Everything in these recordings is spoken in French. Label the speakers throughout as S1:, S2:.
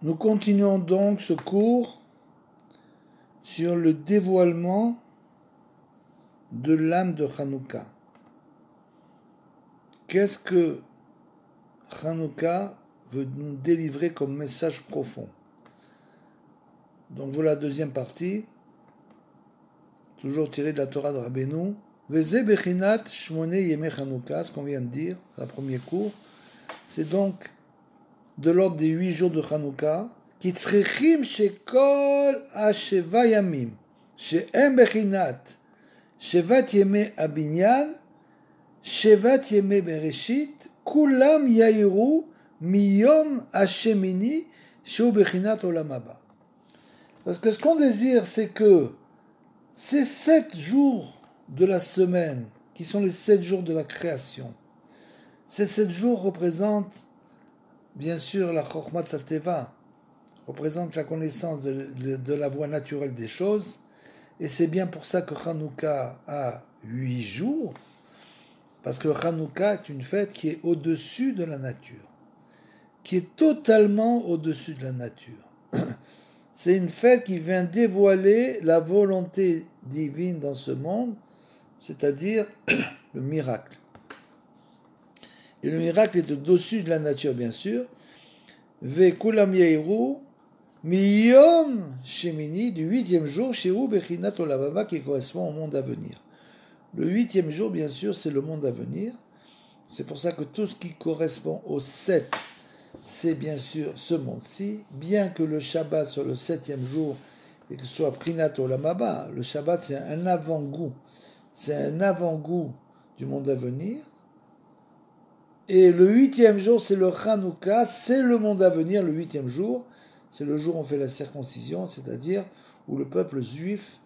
S1: Nous continuons donc ce cours sur le dévoilement de l'âme de Hanouka. Qu'est-ce que Hanouka veut nous délivrer comme message profond? Donc voilà la deuxième partie, toujours tirée de la Torah de Rabbeinu. Veze bechinat shmone yeme Hanouka, ce qu'on vient de dire, c'est le premier cours. C'est donc de l'ordre des 8 jours de Hanouka, qui tzrichim shekol hasheva yamim, she'em bechinat, shevat yeme abinyan, shevat yeme bereshit, kulam yairu miyom hashemini, she'u bechinat olam haba. Parce que ce qu'on désire, c'est que ces 7 jours de la semaine, qui sont les 7 jours de la création, ces 7 jours représentent bien sûr la Chokhmat HaTeva, représente la connaissance de la voie naturelle des choses, et c'est bien pour ça que Hanouka a 8 jours, parce que Hanouka est une fête qui est au-dessus de la nature, qui est totalement au-dessus de la nature. C'est une fête qui vient dévoiler la volonté divine dans ce monde, c'est-à-dire le miracle. Et le miracle est au-dessus de la nature, bien sûr. Ve kulam yeiru miyom shemini, du 8e jour, shehu bechinat olam haba, qui correspond au monde à venir. Le 8e jour, bien sûr, c'est le monde à venir. C'est pour ça que tout ce qui correspond au 7, c'est bien sûr ce monde-ci, bien que le Shabbat soit le 7e jour et que ce soit Prinat Olam Haba. Le Shabbat, c'est un avant-goût. C'est un avant-goût du monde à venir. Et le 8e jour, c'est le Hanouka, c'est le monde à venir. Le 8e jour, c'est le jour où on fait la circoncision, c'est-à-dire où le peuple juif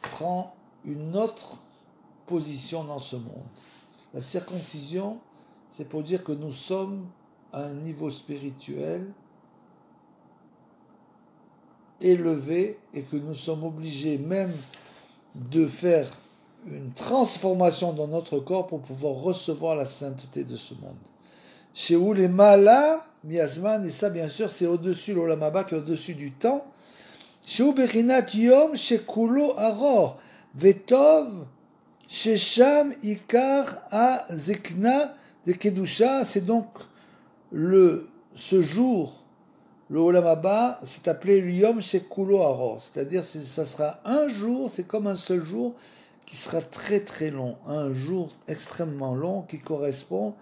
S1: prend une autre position dans ce monde. La circoncision, c'est pour dire que nous sommes à un niveau spirituel élevé et que nous sommes obligés même de faire une transformation dans notre corps pour pouvoir recevoir la sainteté de ce monde. Chez où les malas, miasman, et ça bien sûr c'est au-dessus l'olam haba, qui est au-dessus du temps. Chez où bechinat yom shekulo aror vetov shesham ikar a zekna de kedusha, c'est donc ce jour, le Olam Haba, c'est appelé Yom Shekulo Aror, c'est-à-dire ça sera un jour, c'est comme un seul jour qui sera très très long, un jour extrêmement long qui correspond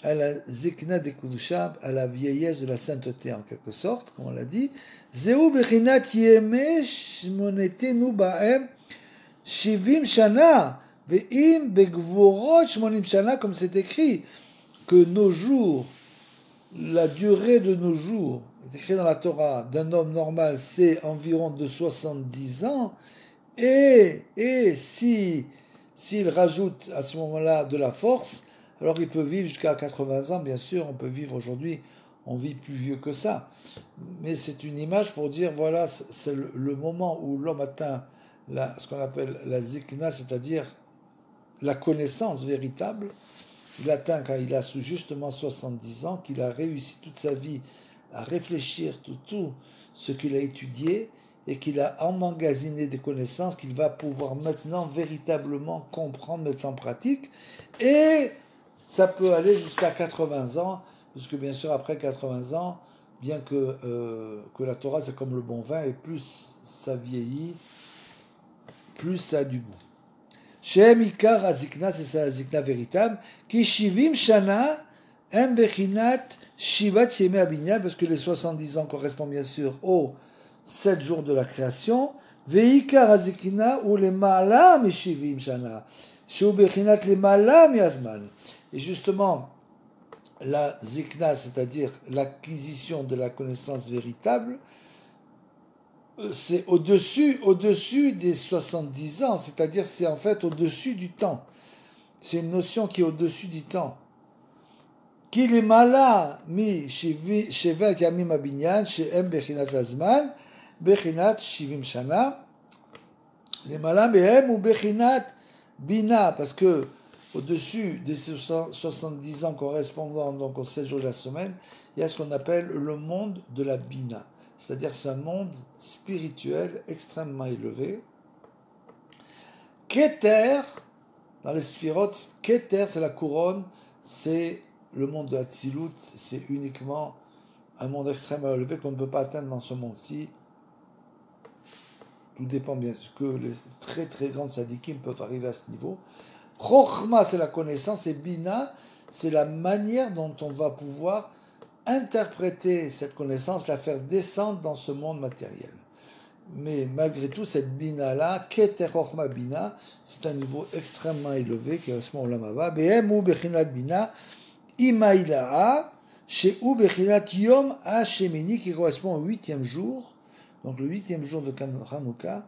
S1: à la Zekna de Kedusha, à la vieillesse de la sainteté en quelque sorte, comme on l'a dit. Zeu bechinat yeme shmonetenu ba'em shivim shana ve'im begvorot shmonim shana, comme c'est écrit que nos jours, la durée de nos jours, c'est écrit dans la Torah, d'un homme normal, c'est environ de 70 ans. Et s'il rajoute à ce moment-là de la force, alors il peut vivre jusqu'à 80 ans. Bien sûr, on peut vivre aujourd'hui, on vit plus vieux que ça. Mais c'est une image pour dire, voilà, c'est le moment où l'homme atteint ce qu'on appelle la zikna, c'est-à-dire la connaissance véritable. Il atteint quand il a justement 70 ans, qu'il a réussi toute sa vie à réfléchir tout ce qu'il a étudié et qu'il a emmagasiné des connaissances qu'il va pouvoir maintenant véritablement comprendre, mettre en pratique. Et ça peut aller jusqu'à 80 ans, parce que bien sûr après 80 ans, bien que la Torah c'est comme le bon vin, et plus ça vieillit, plus ça a du goût. Shem Ikar Azikna, c'est ça la Zikna véritable, qui Shivim Shana, Em Bechinat, Shivat Yeme Abinyan, parce que les 70 ans correspondent bien sûr aux 7 jours de la création, Veikar Azikna, ou les Mala Mi Shivim Shana, Shu Bechinat les Mala Mi Azman. Et justement, la Zikna, c'est-à-dire l'acquisition de la connaissance véritable, c'est au-dessus des 70 ans, c'est-à-dire c'est en fait au-dessus du temps. C'est une notion qui est au-dessus du temps. Qu'il est mala mi shevet yamim abinyan she'em bechinat lazman bechinat shivim shana. Les mala mehem ou bechinat bina, parce que au-dessus des 70 ans correspondant donc aux 7 jours de la semaine, il y a ce qu'on appelle le monde de la Bina. C'est-à-dire c'est un monde spirituel extrêmement élevé. Keter, dans les sphirotes, Keter c'est la couronne, c'est le monde de Hatzilut, c'est uniquement un monde extrêmement élevé qu'on ne peut pas atteindre dans ce monde-ci. Tout dépend bien que les très très grandes sadikim peuvent arriver à ce niveau. Chokhma, c'est la connaissance, et Bina, c'est la manière dont on va pouvoir interpréter cette connaissance, la faire descendre dans ce monde matériel. Mais malgré tout, cette Bina-là, Keter Chokhma Bina, c'est un niveau extrêmement élevé qui est au Olam Haba. Behem ou Bechinat Bina, Imaïla'a, chez ou Bechinat Yom HaShemini, qui correspond au 8e jour, donc le 8e jour de Hanouka,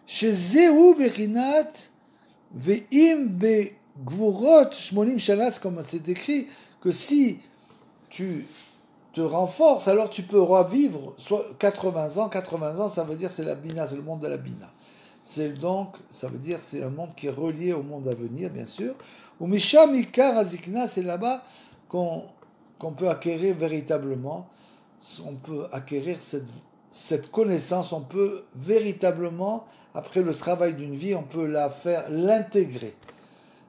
S1: chez Zehu Bechinat Ve'im Begvurot Shmonim Shalas, comme c'est écrit, que si tu te renforces, alors tu peux revivre soit 80 ans. 80 ans, ça veut dire c'est la Bina, c'est le monde de la Bina. C'est donc, ça veut dire c'est un monde qui est relié au monde à venir, bien sûr. Ou Misham Ikar Azikna, c'est là-bas qu'on peut acquérir véritablement, on peut acquérir cette connaissance, on peut véritablement, après le travail d'une vie, on peut l'intégrer.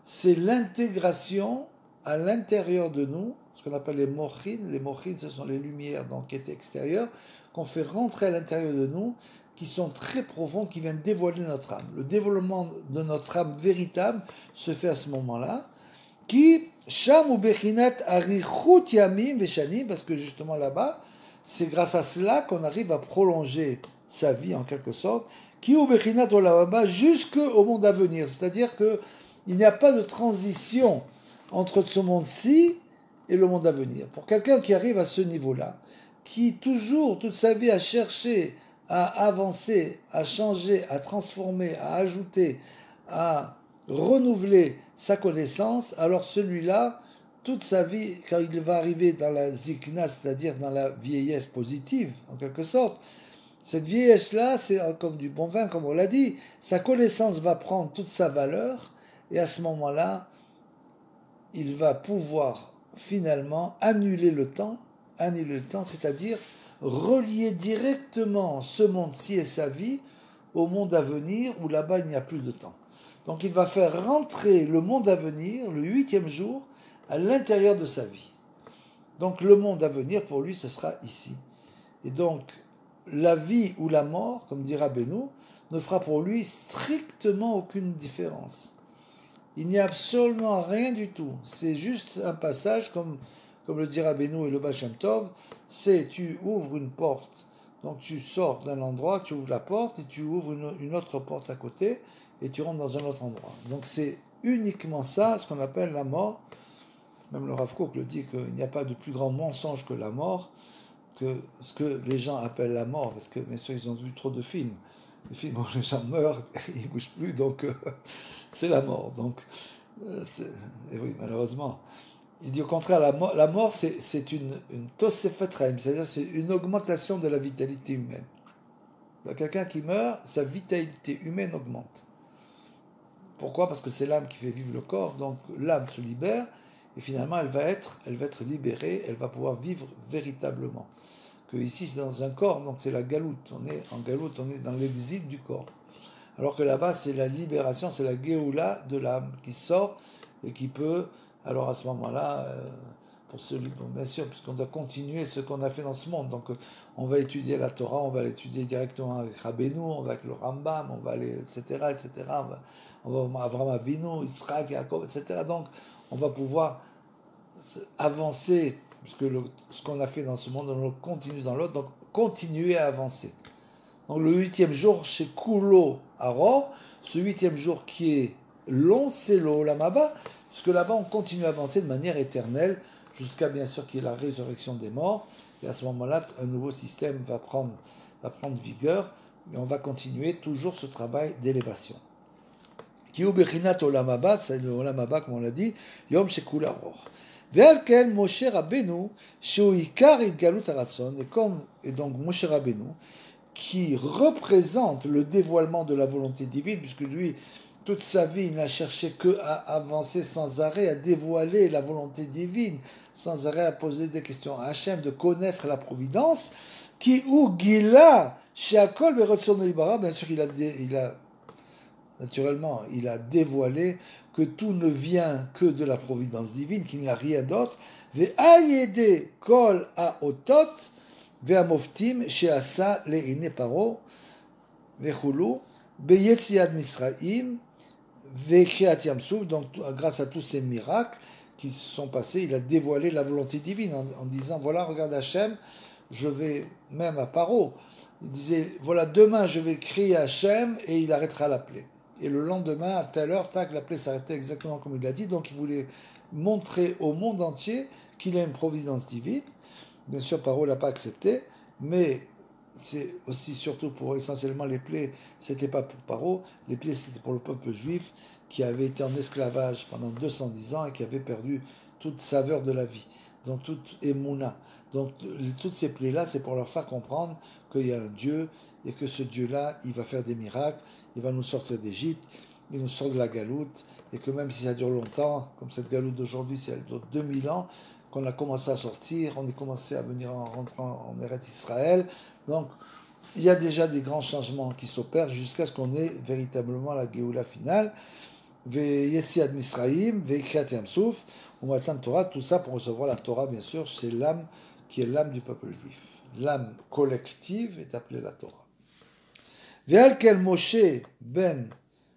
S1: C'est l'intégration à l'intérieur de nous, ce qu'on appelle les mochin. Les mochin, ce sont les lumières donc, qui étaient extérieures, qu'on fait rentrer à l'intérieur de nous, qui sont très profondes, qui viennent dévoiler notre âme. Le dévoilement de notre âme véritable se fait à ce moment-là, qui, sham ou bechinat arichut yamim veshanim, parce que justement là-bas, c'est grâce à cela qu'on arrive à prolonger sa vie en quelque sorte, qui ou bechinat olam haba jusqu'au monde à venir. C'est-à-dire que il n'y a pas de transition entre ce monde-ci et le monde à venir. Pour quelqu'un qui arrive à ce niveau-là, qui toujours, toute sa vie, a cherché à avancer, à changer, à transformer, à ajouter, à renouveler sa connaissance, alors celui-là, toute sa vie, quand il va arriver dans la zikna, c'est-à-dire dans la vieillesse positive, en quelque sorte, cette vieillesse-là, c'est comme du bon vin, comme on l'a dit, sa connaissance va prendre toute sa valeur, et à ce moment-là, il va pouvoir finalement annuler le temps, c'est-à-dire relier directement ce monde-ci et sa vie au monde à venir où là-bas il n'y a plus de temps. Donc il va faire rentrer le monde à venir, le 8e jour, à l'intérieur de sa vie. Donc le monde à venir pour lui ce sera ici. Et donc la vie ou la mort, comme dira Benoît, ne fera pour lui strictement aucune différence. Il n'y a absolument rien du tout. C'est juste un passage, comme le dira Benoît et le Baal Shem Tov, c'est tu ouvres une porte, donc tu sors d'un endroit, tu ouvres la porte et tu ouvres une autre porte à côté et tu rentres dans un autre endroit. Donc c'est uniquement ça, ce qu'on appelle la mort. Même le Rav Kook le dit qu'il n'y a pas de plus grand mensonge que la mort, que ce que les gens appellent la mort, parce que bien sûr ils ont vu trop de films. Les films où les gens meurent, ils ne bougent plus, donc c'est la mort. Donc, et oui, malheureusement. Il dit au contraire, la mort c'est une tosefet raim, c'est-à-dire c'est une augmentation de la vitalité humaine. Quelqu'un qui meurt, sa vitalité humaine augmente. Pourquoi ? Parce que c'est l'âme qui fait vivre le corps, donc l'âme se libère, et finalement elle va être libérée, elle va pouvoir vivre véritablement. Que ici c'est dans un corps, donc c'est la galoute, on est en galoute, on est dans l'exil du corps. Alors que là-bas c'est la libération, c'est la Géoula de l'âme qui sort et qui peut, alors à ce moment-là, pour celui, bon, bien sûr, puisqu'on doit continuer ce qu'on a fait dans ce monde, donc on va étudier la Torah, on va l'étudier directement avec Rabbeinu, on va avec le Rambam, on va aller, etc., on va Avraham Avinu, Israël, Yaakov, etc., donc on va pouvoir avancer, puisque ce qu'on a fait dans ce monde, on le continue dans l'autre, donc continuer à avancer. Donc le 8e jour, chez Kulo Aror, ce 8e jour qui est long, c'est l'Olam Haba, puisque là-bas on continue à avancer de manière éternelle, jusqu'à bien sûr qu'il y ait la résurrection des morts, et à ce moment-là, un nouveau système va prendre vigueur, et on va continuer toujours ce travail d'élévation. Kiu Bechinat Olam Haba, c'est l'Olam Haba comme on l'a dit, Yom Shekul Aror. Ve'alken Moshe Rabbeinu, Sheu Ikar Idgalut Haratzon, et donc Moshe Rabbeinu, qui représente le dévoilement de la volonté divine, puisque lui, toute sa vie, il n'a cherché que à avancer sans arrêt, à dévoiler la volonté divine, sans arrêt à poser des questions à Hachem, de connaître la providence, qui ou Gila, Sheakol Berotzon Ibara, bien sûr, naturellement, il a dévoilé que tout ne vient que de la providence divine, qu'il n'y a rien d'autre. Ve'ayede kol ha'otot ve'amoftim she'asa le'ine paro ve'chulu be'yetziat Misraim ve'kriat Yamsuf. Donc, grâce à tous ces miracles qui se sont passés, il a dévoilé la volonté divine en disant, voilà, regarde Hachem, je vais même à Paro. Il disait, voilà, demain je vais crier à Hachem et il arrêtera la plaie. Et le lendemain, à telle heure, tac, la plaie s'arrêtait exactement comme il l'a dit. Donc il voulait montrer au monde entier qu'il a une providence divine. Bien sûr, Paro ne l'a pas accepté, mais c'est aussi surtout pour essentiellement les plaies, c'était pas pour Paro, les plaies c'était pour le peuple juif qui avait été en esclavage pendant 210 ans et qui avait perdu toute saveur de la vie. Donc toute émouna. Donc toutes ces plaies-là, c'est pour leur faire comprendre qu'il y a un Dieu et que ce Dieu-là, il va faire des miracles, il va nous sortir d'Égypte, il nous sort de la galoute, et que même si ça dure longtemps, comme cette galoute d'aujourd'hui, si elle dure 2000 ans, qu'on a commencé à sortir, on est commencé à venir en rentrant en Eretz Israël. Donc il y a déjà des grands changements qui s'opèrent jusqu'à ce qu'on ait véritablement la Géoula finale. Yetziat Misraim, Veikrat Yamsouf, on va attendre Torah, tout ça pour recevoir la Torah, bien sûr, c'est l'âme qui est l'âme du peuple juif. L'âme collective est appelée la Torah. Ve'alkel Moshe ben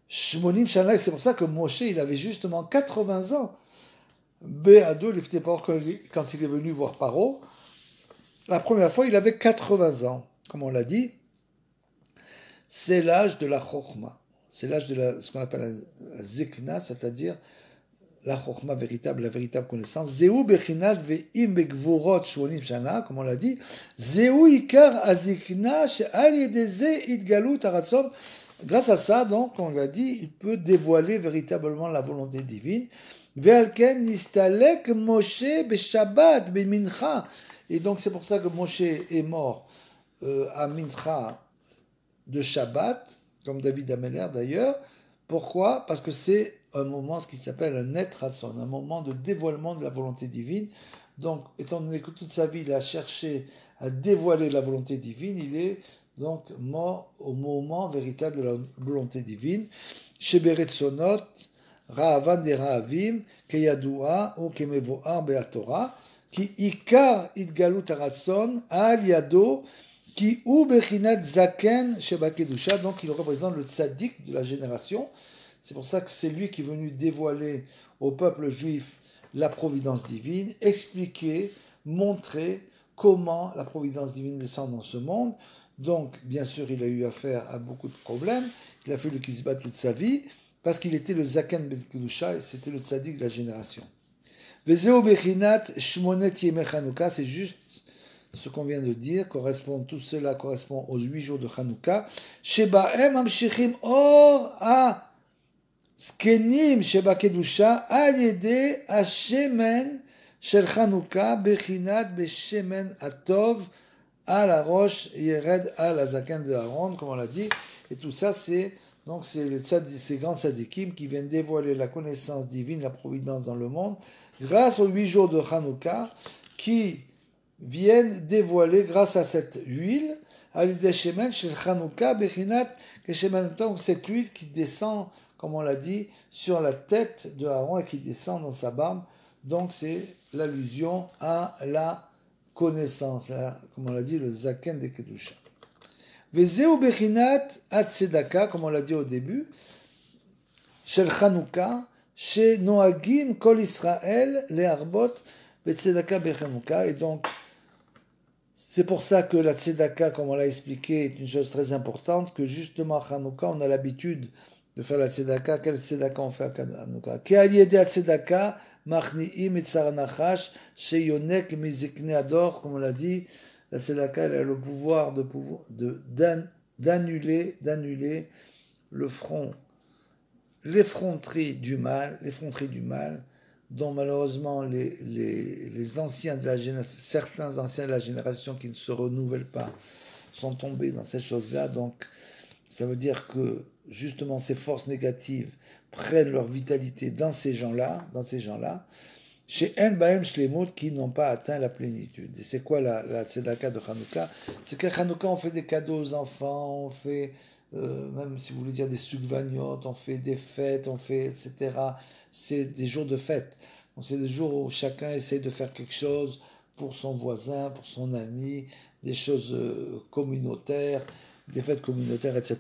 S1: Shmonim Shana, c'est pour ça que Moshe, il avait justement 80 ans. Be'ado, quand il est venu voir Paro, la première fois, il avait 80 ans. Comme on l'a dit, c'est l'âge de la Chokhmah. C'est l'âge de ce qu'on appelle la Zikna, c'est-à-dire la Chokhmah véritable, la véritable connaissance. Zéou bechinat ve'im begvurot shvonim shana, comme on l'a dit. Zéou ikar azikna she'al yedeze idgalut haratzon. Grâce à ça, donc, on l'a dit, il peut dévoiler véritablement la volonté divine. Ve'alken nistalek Moshe beShabbat bemincha. Et donc, c'est pour ça que Moshe est mort à Mincha de Shabbat, comme David Ameller d'ailleurs. Pourquoi? Parce que c'est un moment, ce qui s'appelle un net rasson, un moment de dévoilement de la volonté divine. Donc, étant donné que toute sa vie, il a cherché à dévoiler la volonté divine, il est donc mort au moment véritable de la volonté divine. Sheberet sonot, Ra'avan de Ra'avim, Keyadua ou Kemevoar Be'atora, qui ikar idgalut haratson al yado, qui ou bechinat zaken sheba kedusha, donc il représente le tzaddik de la génération. C'est pour ça que c'est lui qui est venu dévoiler au peuple juif la providence divine, expliquer, montrer comment la providence divine descend dans ce monde. Donc, bien sûr, il a eu affaire à beaucoup de problèmes. Il a fallu qu'il se batte toute sa vie parce qu'il était le zaken ben kedusha et c'était le tzaddik de la génération. Vezeo bechinat shmonet yemei Chanukah, c'est juste ce qu'on vient de dire, tout cela correspond aux 8 jours de Hanouka. Shebaem amshichim or a skenim sheba kedusha al yede hashemen shel Hanouka bechinat beshemen atov al arosh yered al azaken de Aaron, comme on l'a dit. Et tout ça, c'est ces grands tzadikim qui viennent dévoiler la connaissance divine, la providence dans le monde, grâce aux 8 jours de Hanouka, qui viennent dévoiler grâce à cette huile, cette huile qui descend, comme on l'a dit, sur la tête de Aaron et qui descend dans sa barbe. Donc c'est l'allusion à la connaissance, comme on l'a dit, le zaken de Kedusha. Vezeu bechinat atzedaka, comme on l'a dit au début, shel Chanukah, chez Noagim kol Israël le'arbot betzedaka bechanukah. Et donc c'est pour ça que la tzedaka, comme on l'a expliqué, est une chose très importante, que justement à Hanouka, on a l'habitude de faire la tzedaka. Quelle tzedaka on fait à Hanouka? Ki al yedei tzedaka machni'im et tsar nachash sheyonek mizikne ador, comme on l'a dit, la tzedaka, elle a le pouvoir d'annuler le front, l'effronterie du mal, dont malheureusement les anciens de la génération, certains anciens de la génération qui ne se renouvellent pas, sont tombés dans cette chose-là. Donc, Ça veut dire que justement ces forces négatives prennent leur vitalité dans ces gens-là, chez En Bahem Shlemut qui n'ont pas atteint la plénitude. Et c'est quoi la tzedaka de Hanouka? C'est qu'à Hanouka, on fait des cadeaux aux enfants, on fait, même si vous voulez dire des sugvagnottes, on fait des fêtes, on fait, etc. C'est des jours de fête. Donc c'est des jours où chacun essaie de faire quelque chose pour son voisin, pour son ami, des choses communautaires, des fêtes communautaires, etc.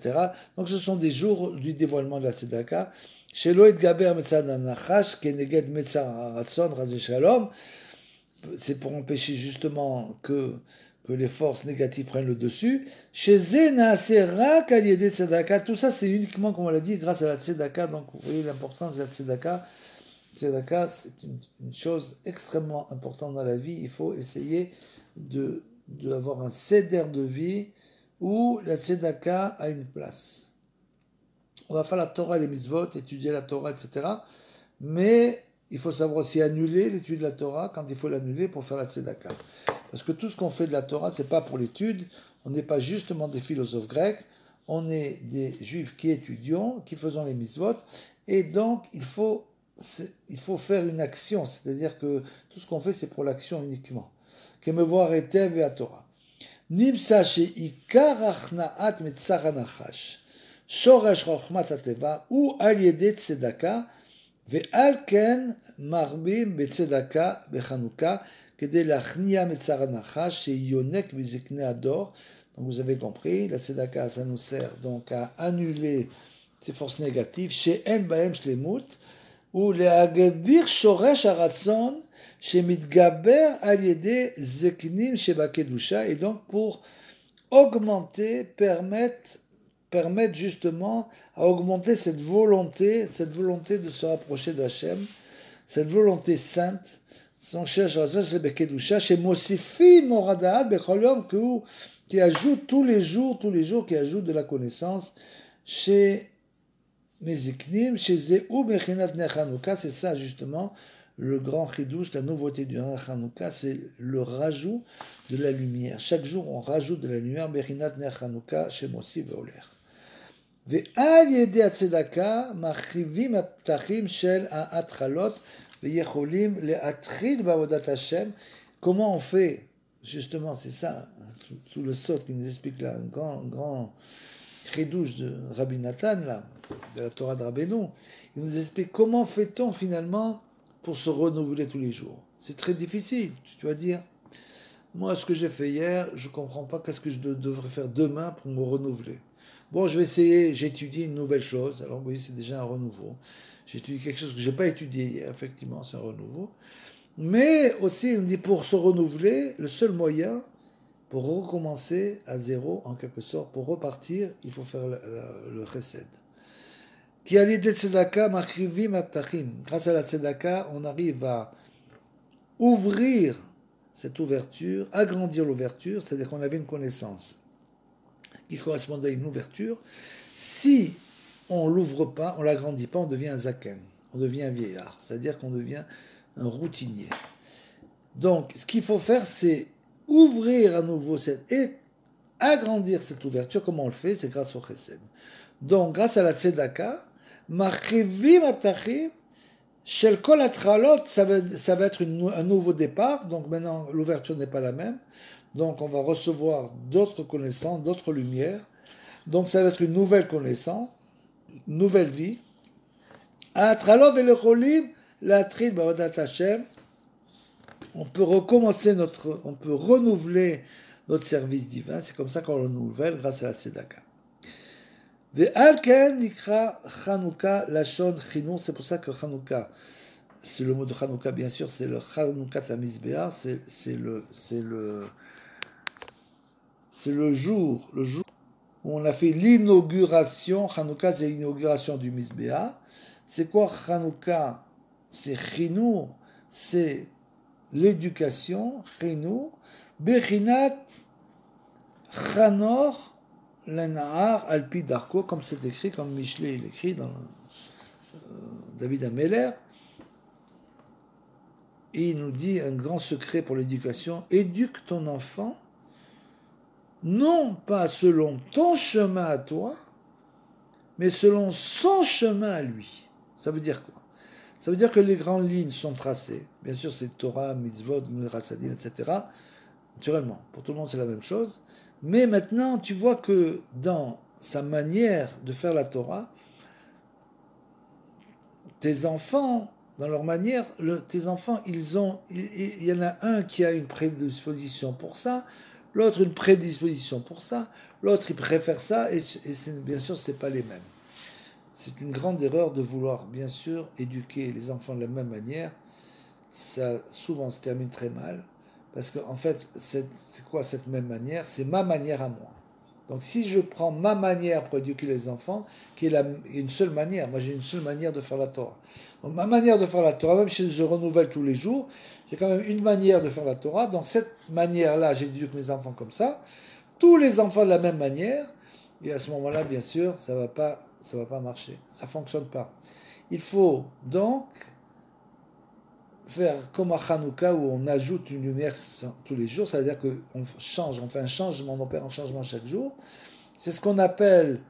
S1: Donc ce sont des jours du dévoilement de la tzedaka. Shelo Gaber Metzad Anachash, Keneged Metzar Haratson, Razé Shalom, c'est pour empêcher justement que les forces négatives prennent le dessus. Chez Zena Sera Kaliede Tzedaka, tout ça c'est uniquement, comme on l'a dit, grâce à la tzedaka. Donc vous voyez l'importance de la tzedaka. Tzedaka, c'est une chose extrêmement importante dans la vie. Il faut essayer d'avoir un seder de vie où la tzedaka a une place. On va faire la Torah et les mitzvot, étudier la Torah, etc. Mais il faut savoir aussi annuler l'étude de la Torah quand il faut l'annuler pour faire la tzedaka. Parce que tout ce qu'on fait de la Torah, c'est pas pour l'étude. On n'est pas justement des philosophes grecs. On est des juifs qui étudions, qui faisons les mitzvot. Et donc, il faut faire une action. C'est-à-dire que tout ce qu'on fait, c'est pour l'action uniquement. Kemevoir etev et à Torah. Nimsa she'ikar achnaat metzar hanachash. שורש חוכמת הטבע הוא על ידי צדקה ועל כן מרבים בצדקה בחנוכה כדי להכניע מצר הנחש שיונק מזקני הדור. Donc vous avez compris, la tzedaka ça nous sert donc à annuler ces forces négatives שאין בהם שלמות ולהגביר שורש הרצון שמתגבר על ידי זקנים שבקדושה et donc pour augmenter, permettre justement à augmenter cette volonté de se rapprocher de Hachem, cette volonté sainte, son cherche chez Mosifi Moradaat Becholiom qui ajoute tous les jours, qui ajoute de la connaissance chez Meziknim, chez Zéou Mechinat Ner Hanouka, c'est ça justement le grand chidouche, la nouveauté du Ner Hanouka, c'est le rajout de la lumière. Chaque jour, on rajoute de la lumière, Mechinat Ner Hanouka, chez Mosif Veoler. ועל ידי הצדקה מרחיבים הפתחים של ההתחלות ויכולים להתחיל בעבודת השם. Comment on fait? Justement, c'est ça, tout le sot qui nous explique là, un grand chidouche de Rabbi Nathan, là, de la Torah de Rabbeinu. Il nous explique comment fait-on finalement pour se renouveler tous les jours. C'est très difficile, tu vas dire. Moi, ce que j'ai fait hier, je ne comprends pas qu'est-ce que je devrais faire demain pour me renouveler. Bon, je vais essayer, j'étudie une nouvelle chose. Alors, vous voyez, c'est déjà un renouveau. J'étudie quelque chose que je n'ai pas étudié hier, effectivement, c'est un renouveau. Mais aussi, il me dit, pour se renouveler, le seul moyen, pour recommencer à zéro, en quelque sorte, pour repartir, il faut faire le chesed. Qui a l'idée de tzedaka, machivim aptachim. Grâce à la tzedaka, on arrive à ouvrir cette ouverture, agrandir l'ouverture, c'est-à-dire qu'on avait une connaissance qui correspondait à une ouverture. Si on ne l'ouvre pas, on ne l'agrandit pas, on devient un zaken, on devient un vieillard, c'est-à-dire qu'on devient un routinier. Donc, ce qu'il faut faire, c'est ouvrir à nouveau et agrandir cette ouverture. Comment on le fait? C'est grâce au chesed. Donc, grâce à la tzedaka, marchivim aptachim, shel kol atralot, ça va être un nouveau départ. Donc maintenant, l'ouverture n'est pas la même. Donc on va recevoir d'autres connaissances, d'autres lumières. Donc ça va être une nouvelle connaissance, une nouvelle vie. Atralot velecholim, l'atrid ba'odat Hashem. On peut renouveler notre service divin. C'est comme ça qu'on le renouvelle grâce à la tzedaka. Ve'al ken nikra Chanukah lashon chinour. C'est pour ça que Chanukah, c'est le mot de Chanukah, bien sûr, c'est le Chanukah la Mizbeah, c'est le jour où on a fait l'inauguration. Chanukah, c'est l'inauguration du Mizbeah. C'est quoi Chanukah? C'est chinour, c'est l'éducation, chinour, bechinat chanor l'enahar alpi darko, comme c'est écrit, comme Michelet il écrit dans David Ameller. Et il nous dit un grand secret pour l'éducation: éduque ton enfant, non pas selon ton chemin à toi, mais selon son chemin à lui. Ça veut dire quoi? Ça veut dire que les grandes lignes sont tracées. Bien sûr, c'est Torah, Mitzvot, Chassadim, etc. Naturellement, pour tout le monde, c'est la même chose. Mais maintenant, tu vois que dans sa manière de faire la Torah, tes enfants, dans leur manière, tes enfants, il y en a un qui a une prédisposition pour ça, l'autre une prédisposition pour ça, l'autre il préfère ça, et bien sûr, c'est pas les mêmes. C'est une grande erreur de vouloir, bien sûr, éduquer les enfants de la même manière. Ça, souvent, se termine très mal. Parce qu'en fait, c'est quoi cette même manière? C'est ma manière à moi. Donc, si je prends ma manière pour éduquer les enfants, qui est une seule manière, moi j'ai une seule manière de faire la Torah. Donc, ma manière de faire la Torah, même si je renouvelle tous les jours, j'ai quand même une manière de faire la Torah. Donc, cette manière-là, j'éduque mes enfants comme ça. Tous les enfants de la même manière. Et à ce moment-là, bien sûr, ça va pas marcher. Ça ne fonctionne pas. Il faut donc faire comme à Hanouka où on ajoute une lumière tous les jours, c'est-à-dire qu'on change, on fait un changement, on opère un changement chaque jour. C'est ce qu'on appelle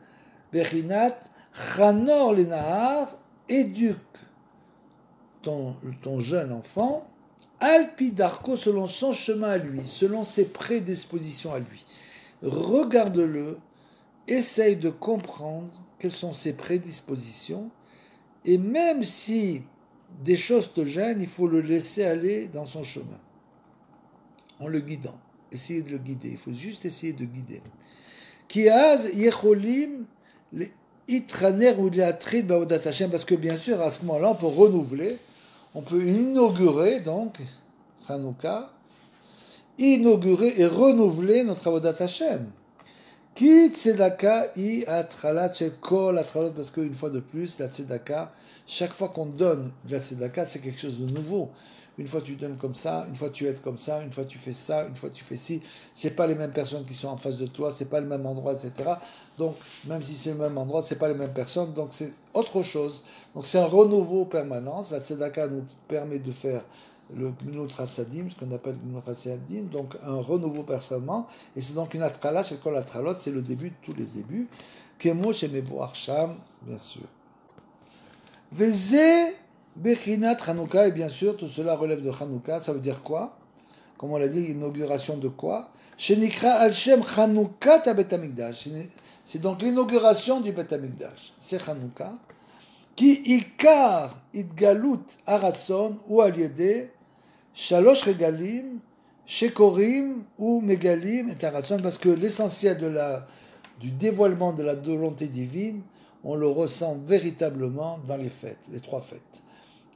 S1: Bechinat, Chanor Lenahar, éduque ton jeune enfant, Alpi Darko, selon son chemin à lui, selon ses prédispositions à lui. Regarde-le, essaye de comprendre quelles sont ses prédispositions, et même si des choses te gênent, il faut le laisser aller dans son chemin, en le guidant. Essayer de le guider, il faut juste essayer de guider. Kiaz yecholim itraner ou leatrid baodat Hashem, parce que bien sûr, à ce moment-là, on peut renouveler, on peut inaugurer, donc, Hanouka, inaugurer et renouveler notre avodat Hashem. Ki tzedaka i atralat shekol atralat, parce qu'une fois de plus, la tzedaka, chaque fois qu'on donne de la tzedaka, c'est quelque chose de nouveau. Une fois tu donnes comme ça, une fois tu aides comme ça, une fois tu fais ça, une fois tu fais ci. C'est pas les mêmes personnes qui sont en face de toi, c'est pas le même endroit, etc. Donc, même si c'est le même endroit, c'est pas les mêmes personnes, donc c'est autre chose. Donc c'est un renouveau permanent. La tzedaka nous permet de faire le Gminut Chassadim, ce qu'on appelle Gminut Chassadim, donc un renouveau personnellement, et c'est donc une atrala, chez Kol Atralot, c'est le début de tous les débuts. Kemo chez Mevoar Sham, bien sûr. Veze Bechinat Hanouka, et bien sûr, tout cela relève de Hanouka, ça veut dire quoi? Comme on l'a dit, l'inauguration de quoi? Shenikra Al-Shem Hanouka Tabet Amigdash. C'est donc l'inauguration du Bet Amigdash. C'est Hanouka. Qui ikar itgalut aratson ou aliede shalosh regalim shekorim ou megalim et aratson, parce que l'essentiel du dévoilement de la volonté divine, on le ressent véritablement dans les fêtes, les trois fêtes.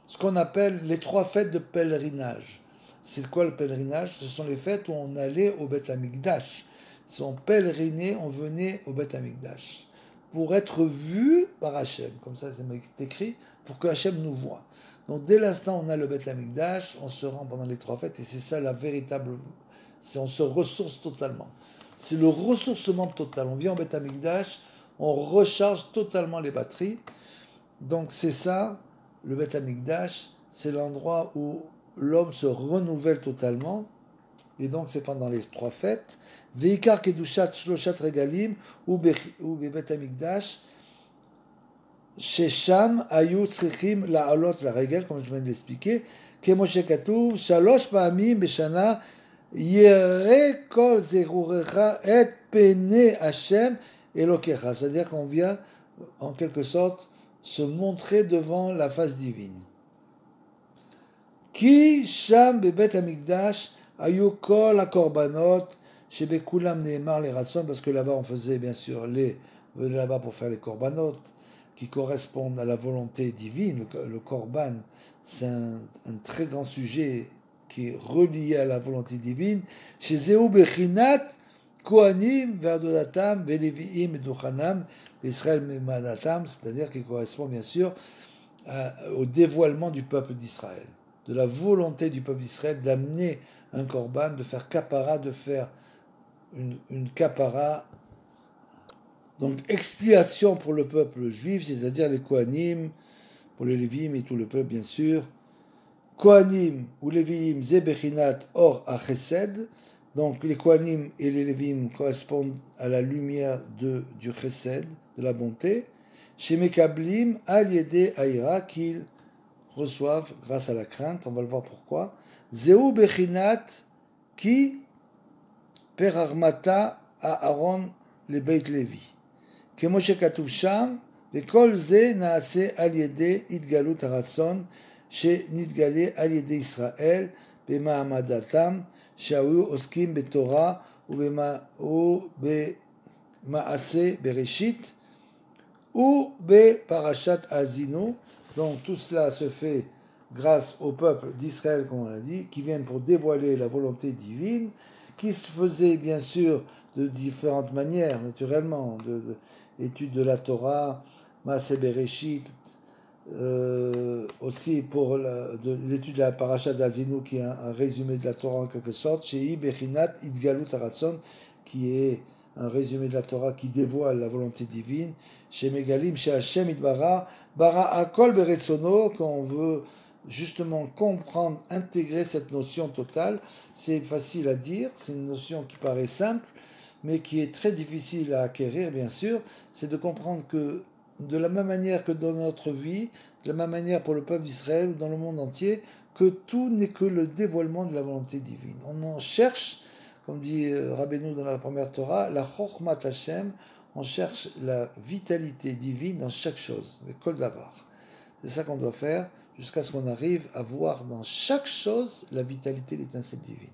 S1: Ce qu'on appelle les trois fêtes de pèlerinage. C'est quoi le pèlerinage? Ce sont les fêtes où on allait au Beth Amikdash. Si on pèlerinait, on venait au Beth Amikdash pour être vu par Hachem. Comme ça, c'est écrit, pour que Hachem nous voie. Donc, dès l'instant où on a le Beth Amikdash, on se rend pendant les trois fêtes, et c'est ça la véritable... on se ressource totalement. C'est le ressourcement total. On vient au Beth Amikdash, on recharge totalement les batteries. Donc, c'est ça, le Beth Amikdash, c'est l'endroit où l'homme se renouvelle totalement. Et donc, c'est pendant les trois fêtes. Veikar kedushat shloshat regalim ou bebet hamikdash shesham ayu tzrichim la'alot la regel, comme je viens de l'expliquer. Kemoshe katuv shalosh pa'amim beshana yere kol zerurecha et pene Hashem elokecha. C'est-à-dire qu'on vient, en quelque sorte, se montrer devant la face divine. Ki sham bebet hamikdash ayu kol hakorbanot shebekulam neemar les ratson, parce que là-bas on faisait bien sûr on venait là-bas pour faire les korbanot qui correspondent à la volonté divine. Le korban, c'est un très grand sujet qui est relié à la volonté divine. Chez Zéou Bechinat Kohanim Verdodatam Veleviim Educhanam Israël Memadatam, c'est-à-dire qui correspond bien sûr au dévoilement du peuple d'Israël, de la volonté du peuple d'Israël d'amener un korban, de faire kapara, de faire une kapara, donc expiation pour le peuple juif, c'est-à-dire les Kohanim, pour les Lévi'im et tout le peuple bien sûr. Kohanim ou Lévi'im, Zebechinat Or Achesed, donc les Kohanim et les Lévi'im correspondent à la lumière du Chesed, de la bonté. chez Mekablim al-Yede Aïra, qu'ils reçoivent grâce à la crainte. On va le voir pourquoi. Zeu Bechinat qui perarmata à Aaron le Beit Levi. כמו שכתוב שם, וכל זה נעשה על ידי התגלות הרצון שנתגלה על ידי ישראל במעמדתם שהיו עוסקים בתורה ובמעשה בראשית ובפרשת האזינו. Donc tout cela se fait grâce au peuple d'Israël, comme on l'a dit, qui viennent pour dévoiler la volonté divine, qui se faisait bien sûr de différentes manières, naturellement, étude de la Torah, Maaseh Bereshit, aussi pour l'étude de la Parashat d'Azinu, qui est un résumé de la Torah en quelque sorte, Shei Bechinat Idgalut Haratzon, qui est un résumé de la Torah qui dévoile la volonté divine, Chez Megalim, chez Hashem Idbara, Bara Akol Beretsono, quand on veut justement comprendre, intégrer cette notion totale. C'est facile à dire, c'est une notion qui paraît simple, mais qui est très difficile à acquérir, bien sûr. C'est de comprendre que de la même manière que dans notre vie, de la même manière pour le peuple d'Israël ou dans le monde entier, que tout n'est que le dévoilement de la volonté divine. On en cherche, comme dit Rabbeinu dans la première Torah, la Chochmat Hashem, on cherche la vitalité divine dans chaque chose, le Kol Davar. C'est ça qu'on doit faire jusqu'à ce qu'on arrive à voir dans chaque chose la vitalité, l'étincelle divine.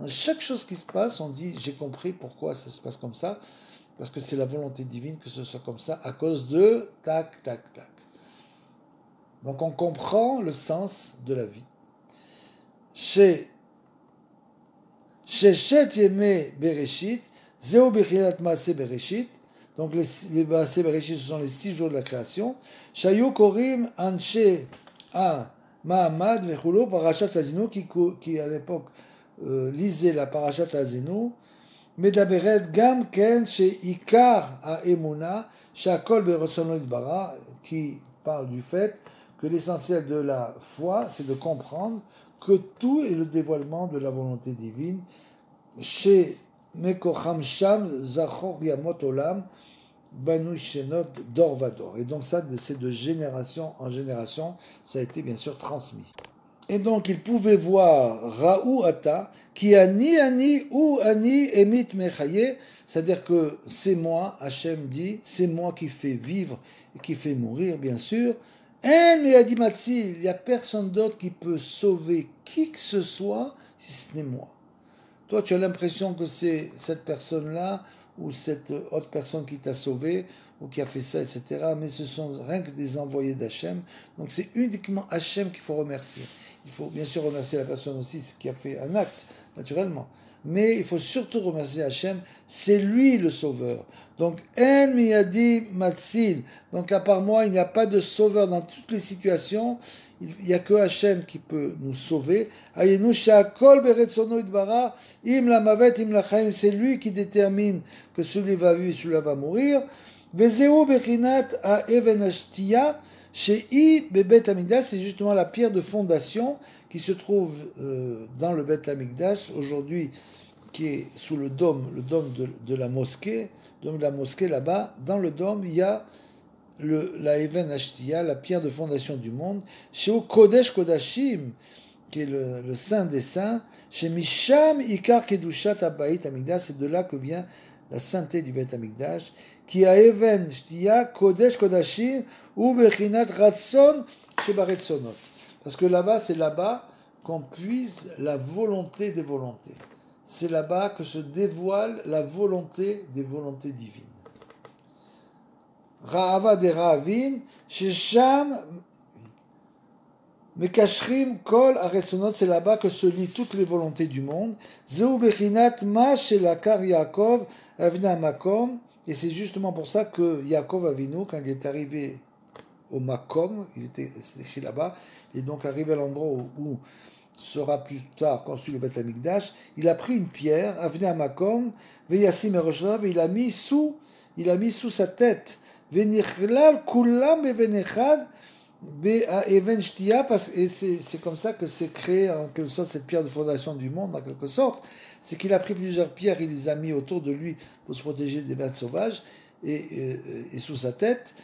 S1: Dans chaque chose qui se passe, on dit j'ai compris pourquoi ça se passe comme ça, parce que c'est la volonté divine que ce soit comme ça à cause de tac, tac, tac. Donc on comprend le sens de la vie. Chez Shet Yemei Bereshit, Zeu Bechinat Maaseh Bereshit. Donc les Maaseh Bereshit, ce sont les 6 jours de la création. Shayu Korim Anshe A Mahamad Vechulo Parashat Azinu, qui à l'époque lisait la Parashat Azinu. Medaberet Gam Ken She Ikar Haemuna Shakol Berosono Itbara, qui parle du fait que l'essentiel de la foi, c'est de comprendre que tout est le dévoilement de la volonté divine. Chez Mekocham Sham Zachor Yamot Olam Banu Shenot Dor Vador. Et donc ça, c'est de génération en génération, ça a été bien sûr transmis. Et donc il pouvait voir Raou Ata, qui ani ou ani emit mechaye, c'est-à-dire que c'est moi, Hachem dit, c'est moi qui fais vivre et qui fait mourir, bien sûr. Il n'y a personne d'autre qui peut sauver qui que ce soit si ce n'est moi. Toi, tu as l'impression que c'est cette personne-là ou cette autre personne qui t'a sauvé ou qui a fait ça, etc. Mais ce sont rien que des envoyés d'Hachem. Donc c'est uniquement Hachem qu'il faut remercier. Il faut bien sûr remercier la personne aussi qui a fait un acte, naturellement. Mais il faut surtout remercier Hachem, c'est lui le sauveur. Donc, En miyadi matsil. Donc, à part moi, il n'y a pas de sauveur dans toutes les situations. Il n'y a que Hachem qui peut nous sauver. Ayenu shakol beretsono idbara, im la mavet, im la chaim. C'est lui qui détermine que celui va vivre, celui va mourir. Vezeu bechinat a even ashtiya. Shei bebet Hamikdash, c'est justement la pierre de fondation qui se trouve dans le Bet Hamikdash aujourd'hui, qui est sous le dôme de la mosquée. Le dôme de la mosquée là-bas, dans le dôme, il y a la Even Ashtiya, la pierre de fondation du monde. Chez Kodesh Kodashim, qui est le saint des saints. Chez Misham Ikar Kedushat Abayit Hamikdash, c'est de là que vient la sainteté du Bet Hamikdash. Qui a Even Shtiya Kodesh Kodashim ou Bechinat Ratson Shebaretzonot. Parce que là-bas, c'est là-bas qu'on puise la volonté des volontés. C'est là-bas que se dévoile la volonté des volontés divines. Ra'ava de Ra'avin, Shesham Mekashrim Kol Aretzonot, c'est là-bas que se lient toutes les volontés du monde. Zeu Bechinat Ma Shelakar Yaakov Avna Makom. Et c'est justement pour ça que Yaakov Avinu, quand il est arrivé au Makom, c'est écrit là-bas, il est donc arrivé à l'endroit où sera plus tard construit le Beth Amikdash, il a pris une pierre, Avnei Makom, Veyassim Eroshav, et il a mis sous sa tête, Venichlal Kulam Evenechad, Even Shtia, et c'est comme ça que s'est créé en quelque sorte cette pierre de fondation du monde, en quelque sorte. C'est qu'il a pris plusieurs pierres, il les a mis autour de lui pour se protéger des bêtes sauvages et sous sa tête.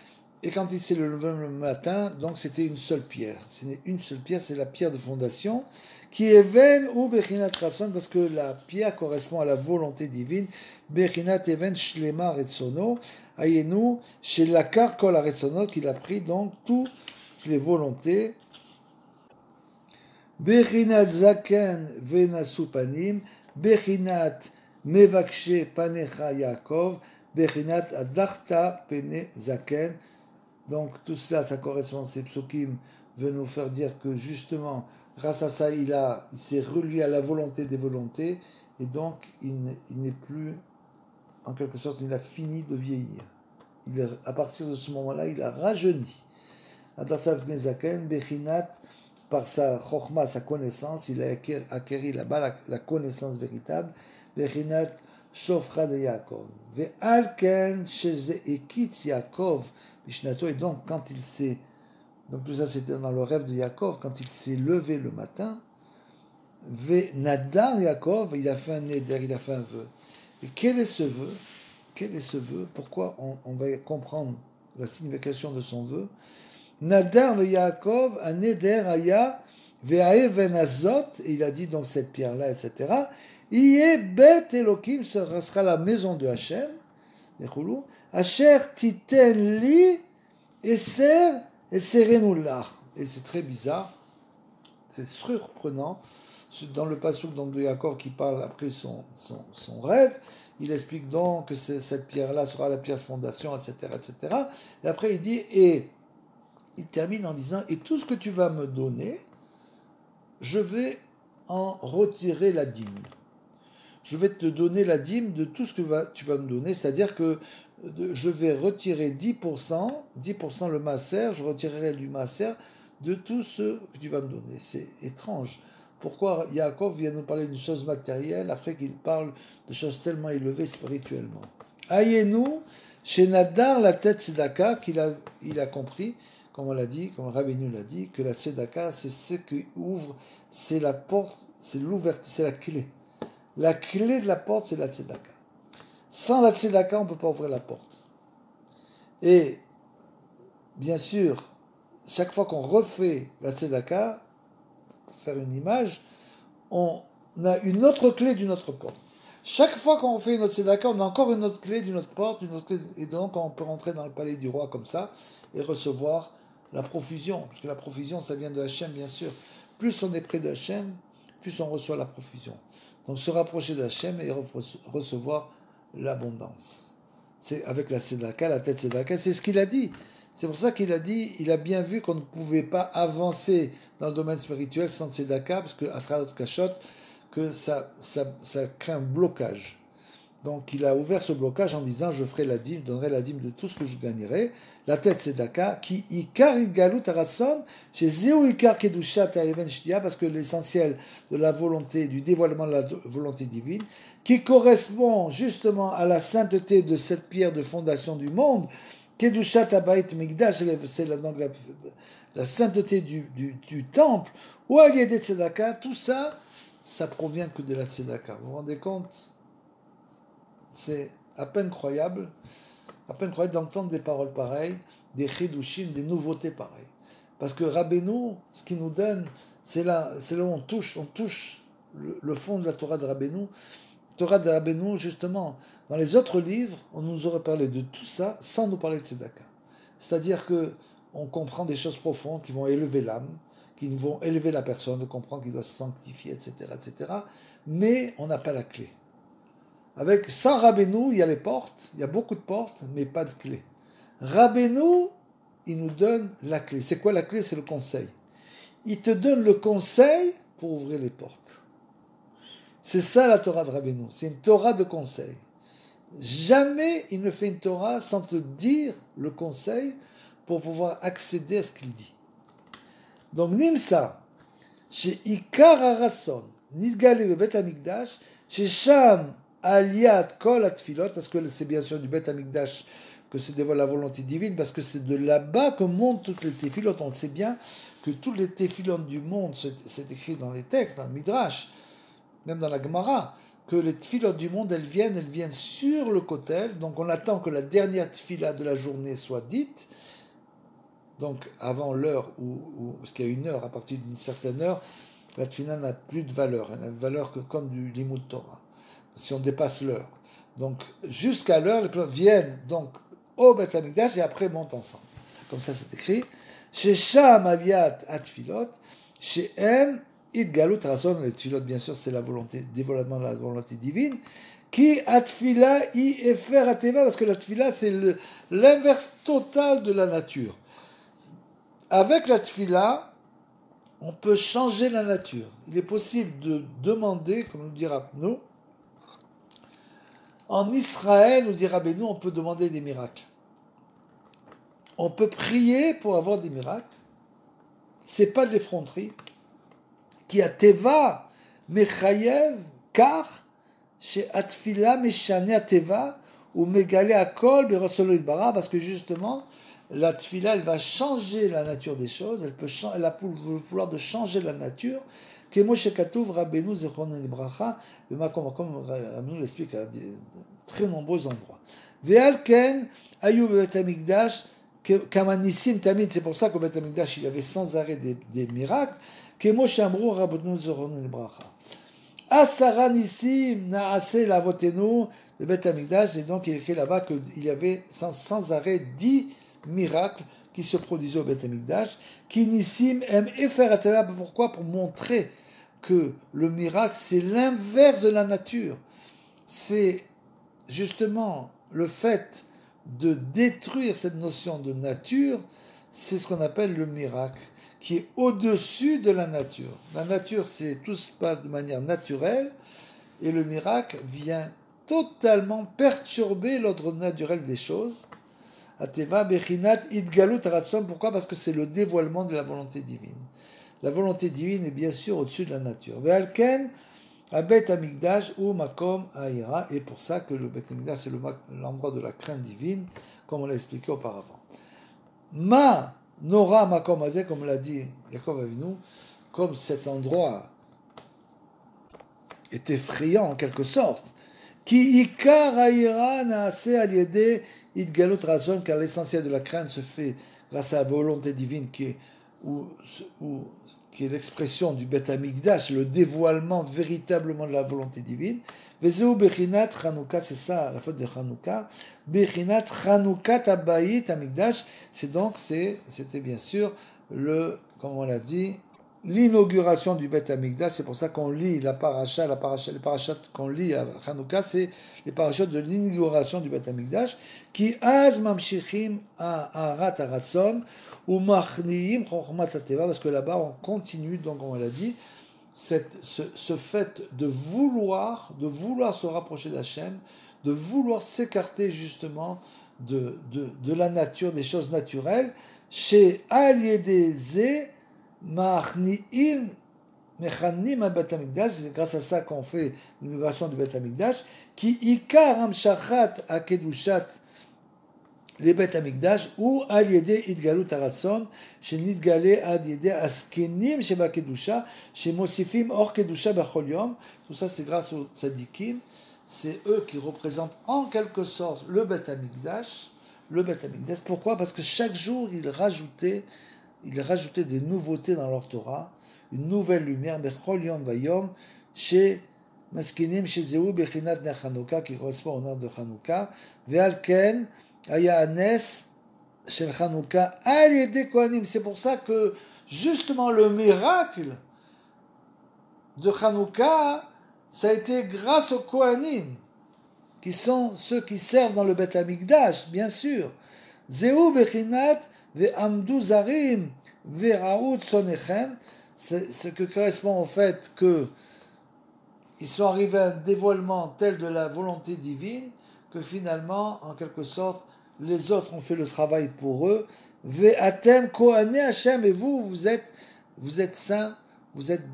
S1: Et quand il s'est levé le matin, donc c'était une seule pierre. C'est une seule pierre, c'est la pierre de fondation, qui est ven ou bechinat rason, parce que la pierre correspond à la volonté divine. Bechinat even shlema retsono, ayenu, chez l'akar kol retsono, qu'il a pris donc toutes les volontés. Bechinat zaken venasu panim, bechinat mevakshe panecha Yaakov, bechinat adachta pene zaken. Donc tout cela, ça correspond, ces psukim veut nous faire dire que justement, grâce à ça, il s'est relié à la volonté des volontés, et donc il n'est plus, en quelque sorte, il a fini de vieillir. À partir de ce moment-là, il a rajeuni. Adatav Gnezaken, Bechinat, par sa chokma, sa connaissance, il a acquéri là-bas la connaissance véritable. Bechinat Shofra de Yaakov. Ve'alken Sheze Ekitz Yaakov. Mishnato, et donc quand il s'est, donc tout ça c'était dans le rêve de Yaakov, quand il s'est levé le matin, Nadar Yaakov, il a fait un neder, il a fait un vœu. Et quel est ce vœu? Quel est ce vœu? Pourquoi on va comprendre la signification de son vœu? Nadar Yaakov, un neder aya, ve'aeven azot, et il a dit donc cette pierre-là, etc. Iye bet Elokim, ce sera la maison de Hachem, Asher titen li eser eserenullah. Et c'est très bizarre, c'est surprenant. Dans le passage de Yaakov qui parle après son rêve, il explique donc que cette pierre-là sera la pierre de fondation, etc., etc. Et après il dit, et il termine en disant, et tout ce que tu vas me donner, je vais en retirer la dîme. Je vais te donner la dîme de tout ce que tu vas me donner, c'est-à-dire que je vais retirer 10%, 10% le maaser, je retirerai du maaser de tout ce que tu vas me donner. C'est étrange. Pourquoi Yaakov vient nous parler d'une chose matérielle après qu'il parle de choses tellement élevées spirituellement? Ayenu, chez Nadar, la tête Tzedaka, il a compris, comme on l'a dit, comme Rabbeinu l'a dit, que la Tzedaka, c'est ce qui ouvre, c'est la porte, c'est l'ouverture, c'est la clé. La clé de la porte, c'est la tzedaka. Sans la tzedaka, on ne peut pas ouvrir la porte. Et, bien sûr, chaque fois qu'on refait la tzedaka, pour faire une image, on a une autre clé d'une autre porte. Chaque fois qu'on fait une autre tzedaka, on a encore une autre clé d'une autre porte, et donc on peut rentrer dans le palais du roi comme ça, et recevoir la profusion. Parce que la profusion, ça vient de Hachem, bien sûr. Plus on est près de Hachem, plus on reçoit la profusion. Donc se rapprocher d'Hachem et recevoir l'abondance. C'est avec la tzedaka, la tête tzedaka, c'est ce qu'il a dit. C'est pour ça qu'il a dit, il a bien vu qu'on ne pouvait pas avancer dans le domaine spirituel sans tzedaka, parce qu'à travers Kashot, que ça crée un blocage. Donc il a ouvert ce blocage en disant, je ferai la dîme, je donnerai la dîme de tout ce que je gagnerai. La tête tzedaka, qui ikar galut arason, chez zéou ikar kedushat even shtia, parce que l'essentiel de la volonté, du dévoilement de la volonté divine, qui correspond justement à la sainteté de cette pierre de fondation du monde, kedushat abayit migdash, c'est la sainteté du temple, ou agédet tzedaka, tout ça, ça provient que de la tzedaka. Vous vous rendez compte? C'est à peine croyable d'entendre des paroles pareilles, des chidushim, des nouveautés pareilles. Parce que Rabbeinu, ce qu'il nous donne, c'est là où on touche le fond de la Torah de Rabbeinu. Torah de Rabbeinu, justement, dans les autres livres, on nous aurait parlé de tout ça sans nous parler de tzedaka. C'est-à-dire que on comprend des choses profondes qui vont élever l'âme, qui vont élever la personne, de comprendre qu'il doit se sanctifier, etc., etc. Mais on n'a pas la clé. Sans Rabbeinu, il y a les portes, il y a beaucoup de portes, mais pas de clé. Rabbeinu, il nous donne la clé. C'est quoi la clé? C'est le conseil. Il te donne le conseil pour ouvrir les portes. C'est ça la Torah de Rabbeinu. C'est une Torah de conseil. Jamais il ne fait une Torah sans te dire le conseil pour pouvoir accéder à ce qu'il dit. Donc, Nimsa, chez Ikar Haratson, Nidgale Bebet Hamikdash, chez Sham, Aliat Kol Atfilot, parce que c'est bien sûr du Bet Hamikdash que se dévoile la volonté divine, parce que c'est de là-bas que montent toutes les téphilot. On sait bien que toutes les téphilot du monde, c'est écrit dans les textes, dans le Midrash, même dans la Gemara, que les téphilot du monde, elles viennent sur le kotel, donc on attend que la dernière tefila de la journée soit dite, donc avant l'heure, parce qu'il y a une heure, à partir d'une certaine heure, la tefila n'a plus de valeur. Elle n'a de valeur que comme du limud Torah, si on dépasse l'heure. Donc, jusqu'à l'heure, les cloches viennent donc au Beth Amikdash et après montent ensemble. Comme ça, c'est écrit. Chez Sham Aliat Atfilot, chez M, Idgalut Razon, les Tfilot, bien sûr, c'est la volonté, dévoilement de la volonté divine. Qui Atfila I Efer Ateva, parce que la Tfila, c'est l'inverse total de la nature. Avec la Tfila, on peut changer la nature. Il est possible de demander, comme nous dit Rabbeinu, en Israël, nous dit Rabbeinu, on peut demander des miracles. On peut prier pour avoir des miracles. C'est pas de l'effronterie. Qui a teva mechayev car chez atfila meshane teva ou megale akol berosolo idbara, parce que justement la tfila elle va changer la nature des choses. Elle a pour le pouvoir de changer la nature. Kemo shekatuv Rabbeinu zichrono libracha, comme Rabbeinu l'explique à de très nombreux endroits. Ve'al ken ayu beBeit Hamikdash Kamanissim Tamid, c'est pour ça qu'au Beit Hamikdash il y avait sans arrêt des miracles. Kemo Shamru Rabbeinu Zichrono Libracha. Asara Nissim Naase Lavotenu le Beit Hamikdash, et donc il est écrit là-bas qu'il y avait sans arrêt 10 miracles qui se produisaient au Beit Hamikdash. Ki Nissim Em Efer Ateva, pourquoi? Pour montrer que le miracle c'est l'inverse de la nature. C'est justement le fait de détruire cette notion de nature, c'est ce qu'on appelle le miracle, qui est au-dessus de la nature. La nature, c'est tout se passe de manière naturelle, et le miracle vient totalement perturber l'ordre naturel des choses. Ateva bechinat idgalut ratson. Pourquoi? Parce que c'est le dévoilement de la volonté divine. La volonté divine est bien sûr au-dessus de la nature. Ve'alken à Beit Hamikdash ou Makom Aïra, et pour ça que le Beit Hamikdash c'est l'endroit de la crainte divine, comme on l'a expliqué auparavant. Ma Nora Makom Azeh, comme l'a dit Yaakov Avinu, comme cet endroit est effrayant en quelque sorte, Ki Ikar Aïra Naase Aliede Idgalut Razon, car l'essentiel de la crainte se fait grâce à la volonté divine qui est l'expression du Beit Hamikdash, le dévoilement véritablement de la volonté divine. Vezeu bechinat Chanukah, c'est ça la faute de Chanukah. Bechinat Chanukah Habayit Hamikdash, c'était bien sûr comme on l'a dit, l'inauguration du Beit Hamikdash. C'est pour ça qu'on lit les parachats qu'on lit à Chanukah, c'est les parachats de l'inauguration du Beit Hamikdash, qui az mamshichim à Arat Aratson, ou Machniim Chochmat Ateva, parce que là-bas on continue, donc on l'a dit, ce fait de vouloir se rapprocher d'Hachem, de vouloir s'écarter justement de la nature, des choses naturelles, chez Aliedeze Machniim Mechanim à Beit Hamikdash, c'est grâce à ça qu'on fait l'immigration du Beit Hamikdash, qui Ikar Amshachat Akedushat les Beit Hamikdash, ou al yedé idgalut haratson, chez nidgalé ad yedé askenim chez bakedusha, chez mosifim or kedusha bachol yom. Tout ça c'est grâce aux tzadikim, c'est eux qui représentent en quelque sorte le Beit Hamikdash. Pourquoi? Parce que chaque jour ils rajoutaient des nouveautés dans leur Torah, une nouvelle lumière, bechol yom vayom, chez maskenim chez zeu bechinat ner Chanukah, qui correspond au nom de Chanukah, ve'al ken Aya Nes Shel Chanukah al yedé Kohanim. C'est pour ça que justement le miracle de Chanukah, ça a été grâce aux Kohanim, qui sont ceux qui servent dans le Beit Hamikdash, bien sûr. Zeu bechinat ve'amdu zarim ve'raout sonechem. C'est ce que correspond au fait que ils sont arrivés à un dévoilement tel de la volonté divine que finalement, en quelque sorte, les autres ont fait le travail pour eux. Ve'atem kohané Hashem, et vous êtes saints, vous êtes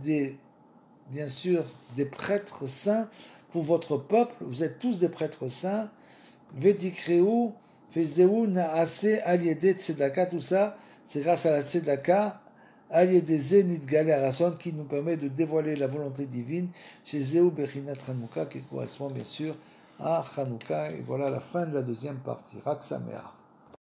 S1: bien sûr des prêtres saints pour votre peuple, vous êtes tous des prêtres saints. Ve'tikreu, fezeu na'ase al yedé tzedaka, tout ça, c'est grâce à la tzedaka, al yedé ze nidgalé harason, qui nous permet de dévoiler la volonté divine, chez Zeu bechinat Chanukah, qui correspond bien sûr à Chanukah. Et voilà la fin de la deuxième partie. Rak Sameach.